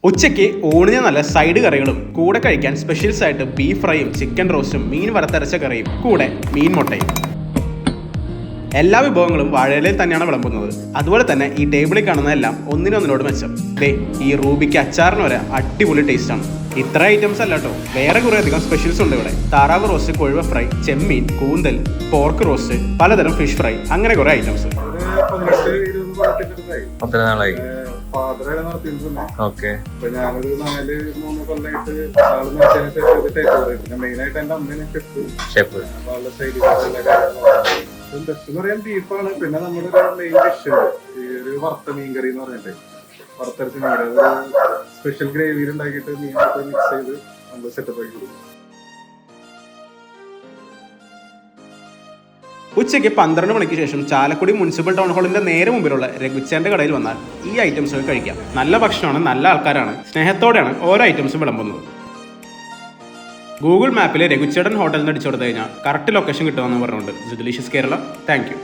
ഉച്ചയ്ക്ക് ഊണിന് നല്ല സൈഡ് കറികളും കൂടെ കഴിക്കാൻ സ്പെഷ്യൽസ് ആയിട്ട് ബീഫ് ഫ്രൈയും ചിക്കൻ റോസ്റ്റും മീൻ വറുത്തരച്ച കറിയും കൂടെ മീൻ മുട്ടയും. എല്ലാ വിഭവങ്ങളും വാഴയിലയിൽ തന്നെയാണ് വിളമ്പുന്നത്. അതുപോലെ തന്നെ ഈ ടേബിളിൽ കാണുന്നതെല്ലാം ഒന്നിനൊന്നിനോട് മെച്ചം. ഈ റൂബിക്ക് അച്ചാറിന് വരെ അടിപൊളി ടേസ്റ്റാണ്. ഇത്ര ഐറ്റംസ് അല്ല കേട്ടോ, വേറെ കുറേ അധികം സ്പെഷ്യൽസ് ഉണ്ട് ഇവിടെ. താറാവ് റോസ്റ്റ്, കൊഴുവ ഫ്രൈ, ചെമ്മീൻ, കൂന്തൽ, പോർക്ക് റോസ്റ്റ്, പലതരം ഫിഷ് ഫ്രൈ, അങ്ങനെ കുറെ ഐറ്റംസ്. ഓക്കെ, ഞാനൊരു 4-3 കൊല്ലമായിട്ട് മെയിനായിട്ട് എന്റെ അമ്മേനെ ഷെഫ് ബെസ്റ്റ് എന്ന് പറയാൻ ബീഫാണ്. പിന്നെ നമ്മുടെ ഒരു മെയിൻ ഡിഷ് ഈ ഒരു വറുത്ത മീൻകറി എന്ന് പറഞ്ഞിട്ട് വറുത്തരച്ച് മീൻ അതൊരു സ്പെഷ്യൽ ഗ്രേവിയിൽ ഉണ്ടാക്കിയിട്ട് മീനൊക്കെ മിക്സ് ചെയ്ത് നമ്മൾ സെറ്റപ്പ് ആക്കി കൊടുക്കും. ഉച്ചയ്ക്ക് 12 മണിക്ക് ശേഷം ചാലക്കുടി മുനിസിപ്പൽ ടൗൺ ഹാളിന്റെ നേരെ മുമ്പിലുള്ള രഘുച്ചേന്റെ കടയിൽ വന്നാൽ ഈ ഐറ്റംസ് ഒക്കെ കഴിക്കാം. നല്ല ഭക്ഷണമാണ്, നല്ല ആൾക്കാരാണ്, സ്നേഹത്തോടെയാണ് ഓരോ ഐറ്റംസും വിളമ്പുന്നത്. ഗൂഗിൾ മാപ്പിൽ രഘുച്ചേടൻ ഹോട്ടലിന് അടിച്ചു കൊടുത്തു കഴിഞ്ഞാൽ കറക്റ്റ് ലൊക്കേഷൻ കിട്ടുമെന്ന് പറഞ്ഞുകൊണ്ട് ജിദ്ലീഷ്യസ് കേരള. Thank you.